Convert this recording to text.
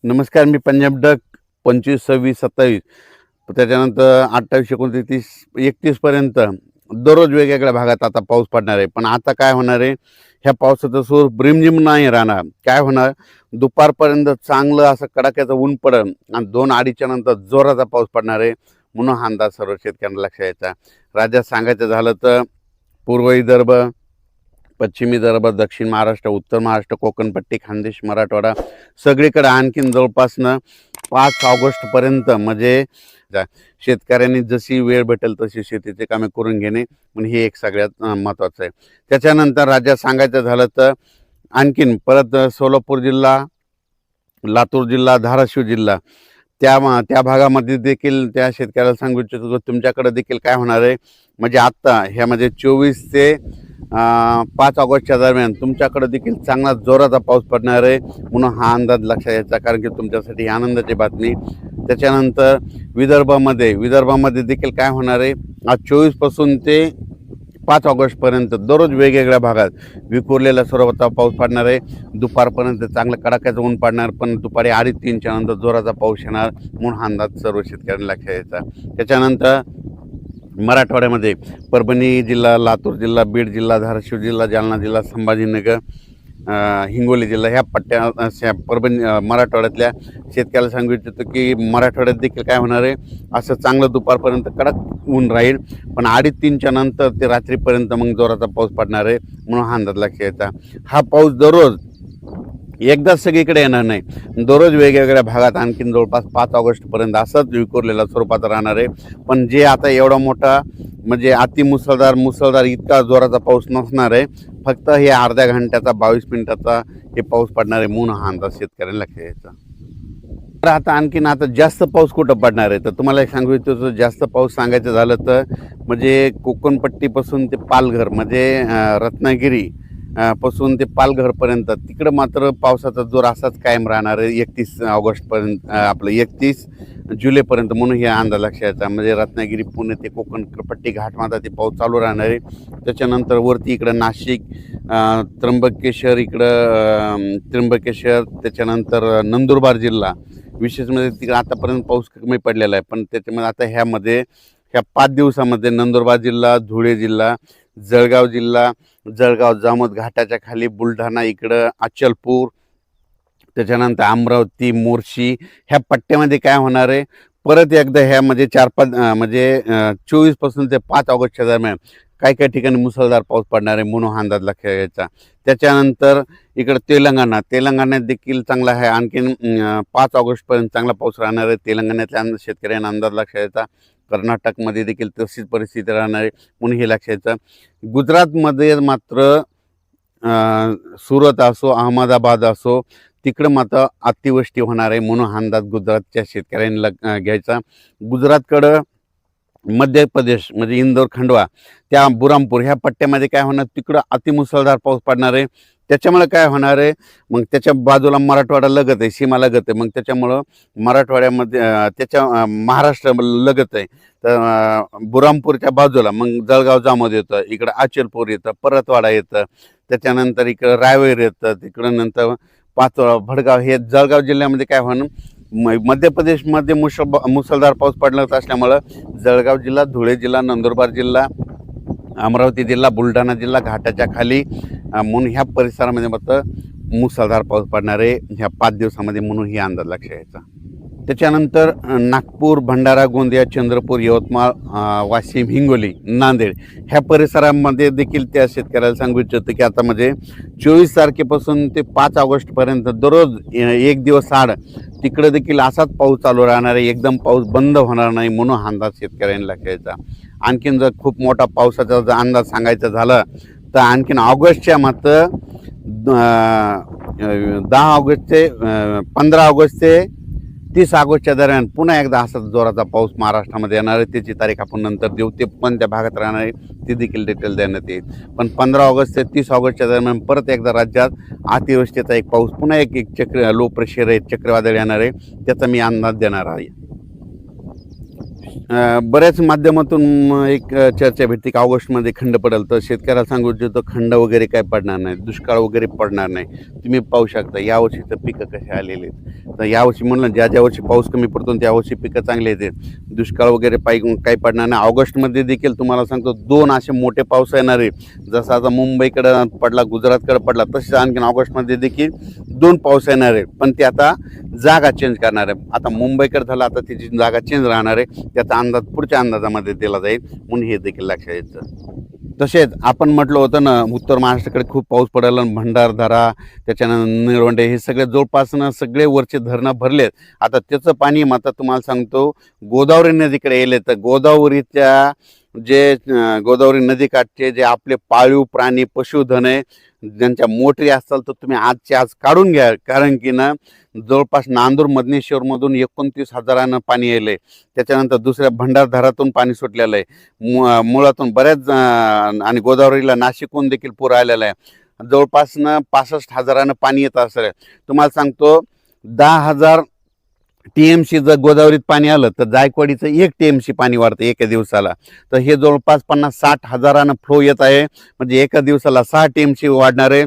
नमस्कार, मी पंजाब डक 25, 26, 27 त्याच्यानंतर 28, 29, 30, 31 पर्यंत दररोज वेगवेगळ्या भागात आता पाऊस पडणार आहे. पण आता काय होणार आहे, ह्या पावसाचं स्वरूप रिमझिम नाही राहणार. काय होणार, दुपारपर्यंत चांगलं असं कडाक्याचं ऊन पडेल आणि 2-2:30च्या नंतर जोराचा पाऊस पडणार आहे, म्हणून हा अंदाज सर्व शेतकऱ्यांना लक्षात यायचा. राज्यात सांगायचं झालं तर पूर्व विदर्भ, पश्चिमी विदर्भ, दक्षिण महाराष्ट्र, उत्तर महाराष्ट्र, कोकणपट्टी, खानदेश, मराठवाडा सगळीकडे आणखीन जवळपासनं 5 ऑगस्टपर्यंत म्हणजे शेतकऱ्यांनी जशी वेळ भेटेल तशी शेतीचे कामे करून घेणे, पण हे एक सगळ्यात महत्त्वाचं आहे. त्याच्यानंतर राज्यात सांगायचं झालं तर आणखीन परत सोलापूर जिल्हा, लातूर जिल्हा, धाराशिव जिल्हा त्या भागामध्ये देखील त्या शेतकऱ्याला सांगू इच्छितो तुमच्याकडे देखील काय होणार आहे, म्हणजे आत्ता ह्यामध्ये 24 ते 5 ऑगस्टच्या दरम्यान तुमच्याकडे देखील चांगला जोराचा पाऊस पडणार आहे, म्हणून हा अंदाज लक्षात यायचा, कारण की तुमच्यासाठी आनंदाची बातमी. त्याच्यानंतर विदर्भामध्ये देखील काय होणार आहे, आज 24पासून ते 5 ऑगस्टपर्यंत दररोज वेगवेगळ्या भागात विखुरलेला स्वरूपाचा पाऊस पडणार आहे. दुपारपर्यंत चांगलं कडाक्याचं ऊन पडणार, पण दुपारी 2:30-3च्या नंतर जोराचा पाऊस येणार, म्हणून हा अंदाज सर्व शेतकऱ्यांना लक्षात यायचा. त्याच्यानंतर मराठवाड्यामध्ये परभणी जिल्हा, लातूर जिल्हा, बीड जिल्हा, धाराशिव जिल्हा, जालना जिल्हा, संभाजीनगर, हिंगोली जिल्हा ह्या पट्ट्या मराठवाड्यातल्या शेतकऱ्याला सांगू इच्छितो की मराठवाड्यात देखील काय होणार आहे, असं चांगलं दुपारपर्यंत कडक ऊन राहील, पण 2:30-3च्या नंतर ते रात्रीपर्यंत मग जोराचा पाऊस पडणार आहे, म्हणून हा अंदाज लक्षात यायचा. हा पाऊस दररोज एकदाच सगळीकडे येणार नाही, दररोज वेगवेगळ्या भागात आणखीन जवळपास 5 ऑगस्टपर्यंत असंच विखुरलेला स्वरूपात राहणार आहे. पण जे आता एवढा मोठा म्हणजे मुसळधार इतका जोराचा पाऊस नसणार आहे, फक्त हे अर्ध्या घंट्याचा 22 मिनिटाचा हे पाऊस पडणार आहे, म्हणून हा अंदाज शेतकऱ्यांना लक्षात यायचा. तर आता जास्त पाऊस कुठं पडणार आहे, तर तुम्हाला एक सांगू इच्छितो, जास्त पाऊस सांगायचं झालं तर म्हणजे कोकणपट्टीपासून ते पालघर म्हणजे रत्नागिरी पासून ते पालघरपर्यंत तिकडं मात्र पावसाचा जोर असाच कायम राहणार आहे 31 ऑगस्टपर्यंत, आपलं 31 जुलैपर्यंत, म्हणून हे अंदाज लक्षात यायचा. म्हणजे रत्नागिरी, पुणे ते कोकणपट्टी घाटमाथा ते पाऊस चालू राहणार आहे. त्याच्यानंतर वरती इकडं नाशिक, त्र्यंबकेश्वर, त्याच्यानंतर नंदुरबार जिल्हा विशेष म्हणजे तिकडे आतापर्यंत पाऊस कमी पडलेला आहे, पण त्याच्यामध्ये आता ह्या 5 दिवसामध्ये नंदुरबार जिल्हा, धुळे जिल्हा, जळगाव जामोद घाटाच्या खाली, बुलढाणा इकडं, अचलपूर, त्याच्यानंतर अमरावती, मोर्शी ह्या पट्ट्यामध्ये काय होणार आहे, परत एकदा ह्यामध्ये 4-5 म्हणजे 24पासून ते 5 ऑगस्टच्या दरम्यान काही ठिकाणी मुसळधार पाऊस पडणार आहे, म्हणून हा अंदाज लक्षात घ्यायचा. त्याच्यानंतर इकडं तेलंगणात देखील चांगला आहे, आणखीन 5 ऑगस्टपर्यंत चांगला पाऊस राहणार आहे. तेलंगणातल्या शेतकऱ्यांना अंदाज लक्षात यायचा. कर्नाटकमध्ये देखील तशीच परिस्थिती राहणार आहे, म्हणून हे लक्षात यायचं. गुजरातमध्ये मात्र सुरत असो, अहमदाबाद असो, तिकडं मात्र अतिवृष्टी होणार आहे, म्हणून हा अंदाज गुजरातच्या शेतकऱ्यांनी घ्यायचा. गुजरातकडं मध्य प्रदेश म्हणजे इंदोर, खंडवा, त्या बुरामपूर ह्या पट्ट्यामध्ये काय होणार, तिकडं अतिमुसळधार पाऊस पडणार आहे. त्याच्यामुळे काय होणार आहे, मग त्याच्या बाजूला मराठवाडा लगत आहे, सीमा लगत आहे, मग त्याच्यामुळं मराठवाड्यामध्ये त्याच्या महाराष्ट्र लगत आहे, तर बुरामपूरच्या बाजूला मग जळगाव जामोद येतं, इकडं अचलपूर येतं, परतवाडा येतं, त्याच्यानंतर इकडं रायवेर येतं, तिकडं नंतर पाचोळा, भडगाव, हे जळगाव जिल्ह्यामध्ये काय होणं, मध्य प्रदेशमध्ये मुसळधार पाऊस पडला असल्यामुळं जळगाव जिल्हा, धुळे जिल्हा, नंदुरबार जिल्हा, अमरावती जिल्हा, बुलढाणा जिल्हा घाटाच्या खाली, म्हणून ह्या परिसरामध्ये मात्र मुसळधार पाऊस पडणार आहे ह्या 5 दिवसामध्ये, म्हणून ही अंदाज लक्षात यायचा. त्याच्यानंतर नागपूर, भंडारा, गोंदिया, चंद्रपूर, यवतमाळ, वाशिम, हिंगोली, नांदेड ह्या परिसरामध्ये देखील त्या शेतकऱ्याला सांगू इच्छितो की आता म्हणजे 24 तारखेपासून ते 5 ऑगस्टपर्यंत दररोज 1 दिवस आड तिकडे देखील असाच पाऊस चालू राहणार आहे, एकदम पाऊस बंद होणार नाही, म्हणून हा अंदाज शेतकऱ्यांनी लक्षात यायचा. आणखीन जर खूप मोठा पावसाचा जर अंदाज सांगायचा झाला तर आणखीन ऑगस्टच्या मात्र 10 ऑगस्ट ते 15 ऑगस्ट ते 30 ऑगस्टच्या दरम्यान पुन्हा एकदा असा जोराचा पाऊस महाराष्ट्रामध्ये येणार आहे. त्याची तारीख आपण नंतर देऊ, ते पण त्या भागात राहणार आहे, ती देखील डिटेल देण्यात येईल. पण 15 ऑगस्ट ते 30 ऑगस्टच्या दरम्यान परत एकदा राज्यात अतिवृष्टीचा एक पाऊस, पुन्हा एक लो प्रेशर आहे, चक्रीवादळ येणार आहे, त्याचा मी अंदाज देणार आहे. बऱ्याच माध्यमातून एक चर्चा भेटते की ऑगस्टमध्ये खंड पडेल, तर शेतकऱ्याला सांगू इच्छितो खंड वगैरे काय पडणार नाही, दुष्काळ वगैरे पडणार नाही. तुम्ही पाहू शकता यावर्षी तर पिकं कसे आलेले आहेत. तर यावर्षी म्हणलं ज्या वर्षी पाऊस कमी पडतो त्यावर्षी पिकं चांगले येते. दुष्काळ वगैरे काही पडणार नाही. ऑगस्टमध्ये देखील तुम्हाला सांगतो 2 असे मोठे पाऊस येणार आहे. जसं आता मुंबईकडं पडला, गुजरातकडे पडला, तसेच आणखीन ऑगस्टमध्ये देखील 2 पाऊस येणार आहे. पण ते आता जागा चेंज करणार आहे. आता मुंबईकडे झालं, आता त्याची जागा चेंज राहणार आहे. त्याचा अंदाज पुढच्या अंदाजामध्ये दिला जाईल, म्हणून हे देखील लक्षात येतं. तसेच आपण म्हटलं होतं ना, उत्तर महाराष्ट्राकडे खूप पाऊस पडायला, भंडारदरा, त्याच्यानंतर निळवंडे हे सगळे जवळपासनं सगळे वरचे धरणं भरलेत. आता त्याचं पाणी आता तुम्हाला सांगतो गोदावरी नदीकडे येले. तर गोदावरीच्या गोदावरी नदीकाठचे जे आपले पाळीव प्राणी पशुधन आहे, ज्यांच्या मोटरी असतात, तर तुम्ही आजच्या आज काढून घ्या. कारण की ना जवळपास नांदूर मधनेश्वरमधून 29,000 पाणी येले. त्याच्यानंतर दुसऱ्या भंडारदरातून पाणी सुटलेलं आहे, मुळातून बऱ्याच आणि गोदावरीला नाशिकहून देखील पूर आलेला आहे. जवळपासनं 65,000 पाणी येत असेल. तुम्हाला सांगतो 10,000 TMC जर गोदावरीत पाणी आलं तर जायकवाडीचं 1 TMC पाणी वाढतं एका दिवसाला. तर हे जवळपास 50-60 हजारानं फ्लो येत आहे. म्हणजे एका दिवसाला 6 TMC वाढणार आहे.